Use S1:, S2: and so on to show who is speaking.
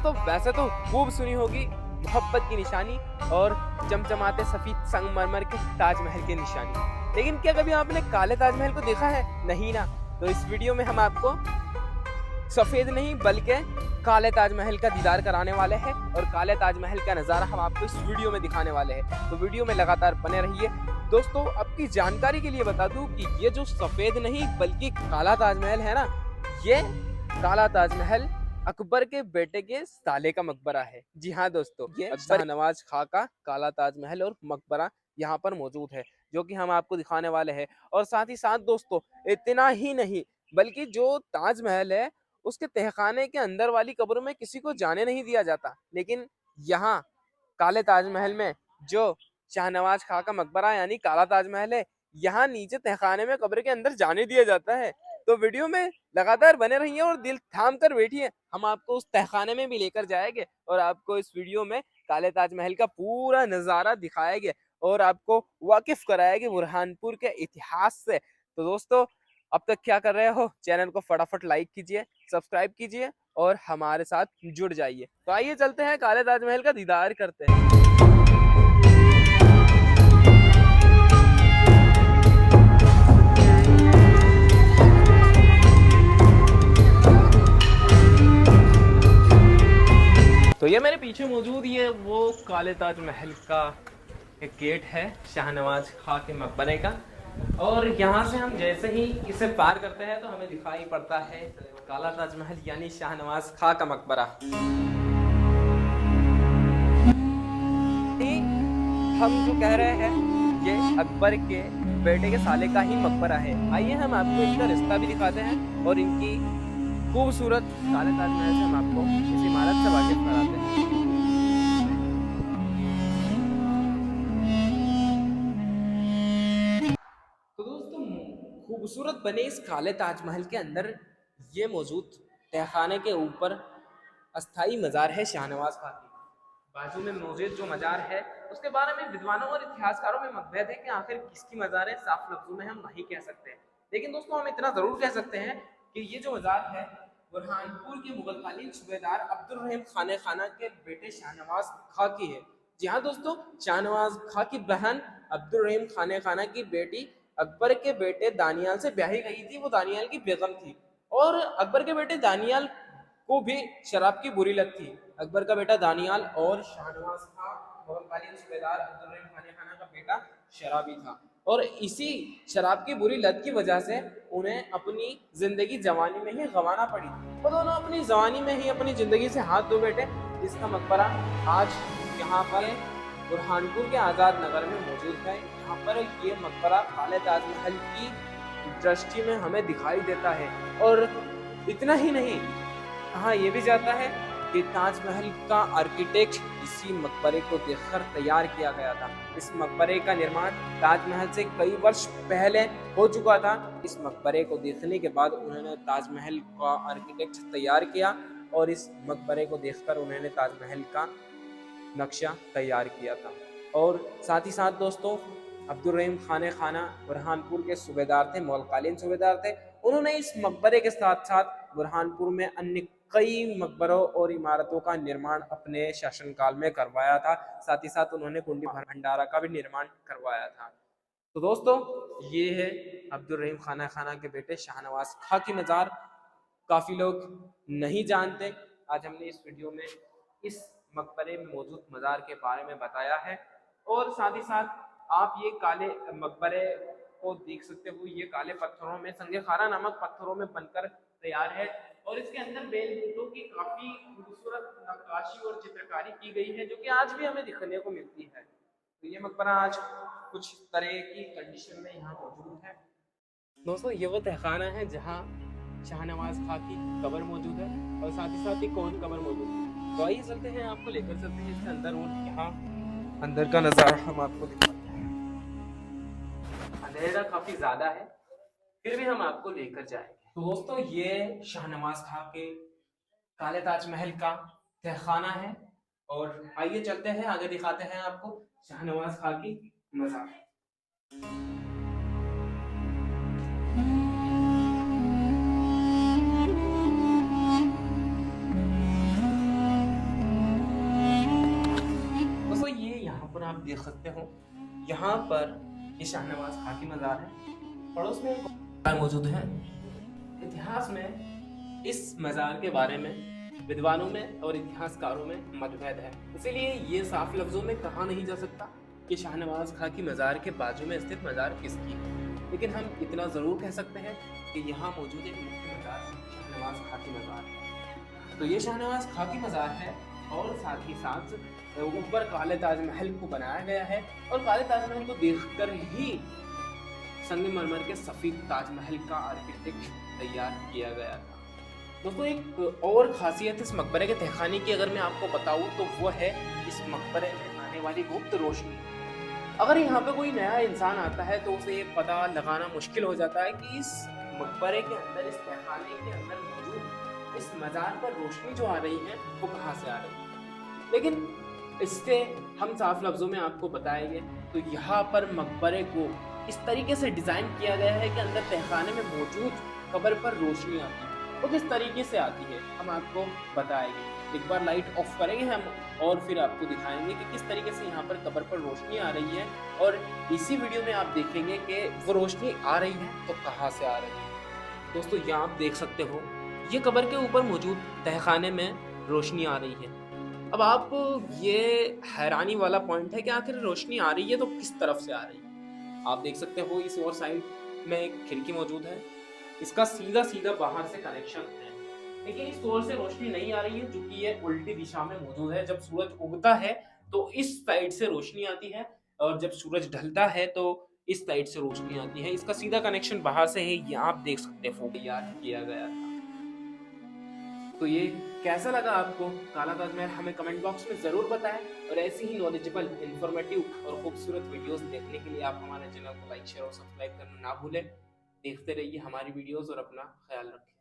S1: दोस्तों वैसे तो खूब सुनी होगी मोहब्बत की निशानी और चमचमाते सफेद संगमरमर के ताजमहल की निशानी, लेकिन क्या कभी आपने काले ताजमहल को देखा है? नहीं ना। तो इस वीडियो में हम आपको सफेद नहीं बल्कि काले ताजमहल का दीदार कराने वाले हैं और काले ताजमहल का नज़ारा हम आपको इस वीडियो में दिखाने वाले हैं। तो वीडियो में लगातार बने रहिए। दोस्तों आपकी जानकारी के लिए बता दूं कि ये जो सफेद नहीं बल्कि काला ताजमहल है ना, ये काला ताजमहल अकबर के बेटे के साले का मकबरा है। जी हाँ दोस्तों, ये शाहनवाज खां का काला ताजमहल और मकबरा यहाँ पर मौजूद है, जो कि हम आपको दिखाने वाले हैं। और साथ ही साथ दोस्तों इतना ही नहीं बल्कि जो ताजमहल है उसके तहखाने के अंदर वाली कब्र में किसी को जाने नहीं दिया जाता, लेकिन यहाँ काले ताजमहल में जो शाहनवाज खां का मकबरा यानी काला ताजमहल है, यहाँ नीचे तहखाने में कब्र के अंदर जाने दिया जाता है। तो वीडियो में लगातार बने रहिए और दिल थाम कर बैठिए, हम आपको उस तहखाने में भी लेकर जाएंगे और आपको इस वीडियो में काले ताजमहल का पूरा नज़ारा दिखाएंगे और आपको वाकिफ कराएंगे बुरहानपुर के इतिहास से। तो दोस्तों अब तक क्या कर रहे हो, चैनल को फटाफट लाइक कीजिए, सब्सक्राइब कीजिए और हमारे साथ जुड़ जाइए। तो आइए चलते हैं काले ताजमहल का दीदार करते हैं। तो ये मेरे पीछे मौजूद ये वो काले ताजमहल का एक गेट है शाहनवाज खां के मकबरे का, और यहाँ से हम जैसे ही इसे पार करते हैं तो हमें दिखाई पड़ता है काला ताजमहल यानी शाहनवाज खां का मकबरा। हम जो कह रहे हैं ये अकबर के बेटे के साले का ही मकबरा है। आइए हम आपको इसका रिश्ता भी दिखाते हैं और इनकी खूबसूरत काले ताजमहल से हम आपको इस इमारत से वाकिफ कराते हैं। तो दोस्तों खूबसूरत बने इस काले ताजमहल के अंदर ये मौजूद तहखाने के ऊपर अस्थाई मज़ार है शाहनवाज खां की। बाजू में मौजूद जो मज़ार है उसके बारे में विद्वानों और इतिहासकारों में मतभेद है कि आखिर किसकी मज़ार है, साफ लफ्जों में हम नहीं कह सकते, लेकिन दोस्तों हम इतना ज़रूर कह सकते हैं कि ये जो मज़ार है बुरहानपुर के मुगलकालीन सूबेदार अब्दुल रहीम खान खाना के बेटे शाहनवाज खां की है। जी हाँ दोस्तों, शाहनवाज खां की बहन अब्दुल रहीम खान खाना की बेटी अकबर के बेटे दानियाल से ब्याही गई थी। वो दानियाल की बेगम थी और अकबर के बेटे दानियाल को भी शराब की बुरी लत थी। अकबर का बेटा दानियाल और शाहनवाज खां मुगलकालीन सूबेदार अब्दुल रहीम खान खाना का बेटा शराबी था और इसी शराब की बुरी लत की वजह से उन्हें अपनी जिंदगी जवानी में ही गंवाना पड़ी। वो दोनों अपनी जवानी में ही अपनी जिंदगी से हाथ धो बैठे, जिसका मकबरा आज यहाँ पर बुरहानपुर के आज़ाद नगर में मौजूद है। यहाँ पर ये मकबरा काले ताजमहल की दृष्टि में हमें दिखाई देता है। और इतना ही नहीं, कहा यह भी जाता है कि ताजमहल का आर्किटेक्ट इसी मकबरे को देखकर तैयार किया गया था। इस मकबरे का निर्माण ताजमहल से कई वर्ष पहले हो चुका था। इस मकबरे को देखने के बाद उन्होंने ताजमहल का आर्किटेक्ट तैयार किया और इस मकबरे को देखकर उन्होंने ताजमहल का नक्शा तैयार किया था। और साथ ही साथ दोस्तों अब्दुल रहीम खान खाना बुरहानपुर के सूबेदार थे, मुगलकालीन सूबेदार थे। उन्होंने इस मकबरे के साथ साथ बुरहानपुर में अन्य कई मकबरों और इमारतों का निर्माण अपने शासनकाल में करवाया था। साथ ही साथ उन्होंने कुंडी भंडारा का भी निर्माण करवाया था। तो दोस्तों ये है अब्दुल रहीम खान खाना के बेटे शाहनवाज खां की मज़ार। काफ़ी लोग नहीं जानते, आज हमने इस वीडियो में इस मकबरे में मौजूद मज़ार के बारे में बताया है। और साथ ही साथ आप ये काले मकबरे को देख सकते हो, ये काले पत्थरों में संगे खारा नामक पत्थरों में बनकर तैयार है और इसके अंदर बेलबूटों की काफी खूबसूरत नक्काशी और चित्रकारी की गई है, जो कि आज भी हमें दिखने को मिलती है। तो ये मकबरा आज कुछ तरह की कंडीशन में यहाँ मौजूद है। दोस्तों ये वो तहखाना है जहाँ शाहनवाज खां की कब्र मौजूद है और साथ ही साथ एक और कब्र मौजूद है। तो आइए चलते हैं, आपको लेकर चलते हैं इसके अंदर और यहाँ अंदर का नज़ारा हम आपको दिखाते हैं। अंधेरा काफी ज्यादा है, फिर भी हम आपको लेकर जाएंगे। तो दोस्तों ये शाहनवाज खां के काले ताजमहल का तहखाना है और आइए चलते हैं आगे, दिखाते हैं आपको शाहनवाज खां की मज़ार। सकते हो यहाँ पर ये शाहनवाज खां की मज़ार है। पड़ोस में एक मज़ार मौजूद है। इतिहास में इस मज़ार के बारे में विद्वानों में और इतिहासकारों में मतभेद है, इसीलिए ये साफ लफ्जों में कहा नहीं जा सकता कि शाहनवाज खां की मज़ार के बाजू में स्थित मज़ार किसकी है। लेकिन हम इतना ज़रूर कह सकते हैं कि यहाँ मौजूद एक मुख्य मज़ार शाहनवाज खां की मज़ार है। तो ये शाहनवाज खां की मज़ार है और साथ ही साथ ऊपर काले ताजमहल को बनाया गया है और काले ताजमहल को देखकर ही संगमरमर के सफ़ेद ताजमहल का आर्किटेक्ट तैयार किया गया था। दोस्तों एक और खासियत इस मकबरे के तहखाने की अगर मैं आपको बताऊं तो वो है इस मकबरे में आने वाली गुप्त रोशनी। अगर यहाँ पे कोई नया इंसान आता है तो उसे ये पता लगाना मुश्किल हो जाता है कि इस मकबरे के अंदर, इस तहखाने के अंदर मौजूद इस मज़ार पर रोशनी जो आ रही है वो कहाँ से आ रही है। लेकिन इससे हम साफ लफ्ज़ों में आपको बताएंगे। तो यहाँ पर मकबरे को इस तरीके से डिज़ाइन किया गया है कि अंदर तहखाने में मौजूद कब्र पर रोशनी आती है। तो किस तरीके से आती है हम आपको बताएंगे। एक बार लाइट ऑफ करेंगे हम और फिर आपको दिखाएंगे कि किस तरीके से यहाँ पर कब्र पर रोशनी आ रही है, और इसी वीडियो में आप देखेंगे कि वो रोशनी आ रही है तो कहाँ से आ रही है। दोस्तों यहाँ आप देख सकते हो ये कब्र के ऊपर मौजूद तहखाने में रोशनी आ रही है। अब आप ये हैरानी वाला पॉइंट है कि आखिर रोशनी आ रही है तो किस तरफ से आ रही है। आप देख सकते हो इस और साइड में एक खिड़की मौजूद है, इसका सीधा सीधा बाहर से कनेक्शन है। लेकिन इस ओर से रोशनी नहीं आ रही है क्योंकि ये उल्टी दिशा में मौजूद है। जब सूरज उगता है तो इस साइड से रोशनी आती है और जब सूरज ढलता है तो इस साइड से रोशनी आती है। इसका सीधा कनेक्शन बाहर से है, ये आप देख सकते हो तैयार किया गया था। तो ये कैसा लगा आपको काला ताजमहल, हमें कमेंट बॉक्स में ज़रूर बताएं। और ऐसी ही नॉलेजेबल, इंफॉर्मेटिव और खूबसूरत वीडियोस देखने के लिए आप हमारे चैनल को लाइक, शेयर और सब्सक्राइब करना ना भूलें। देखते रहिए हमारी वीडियोस और अपना ख्याल रखें।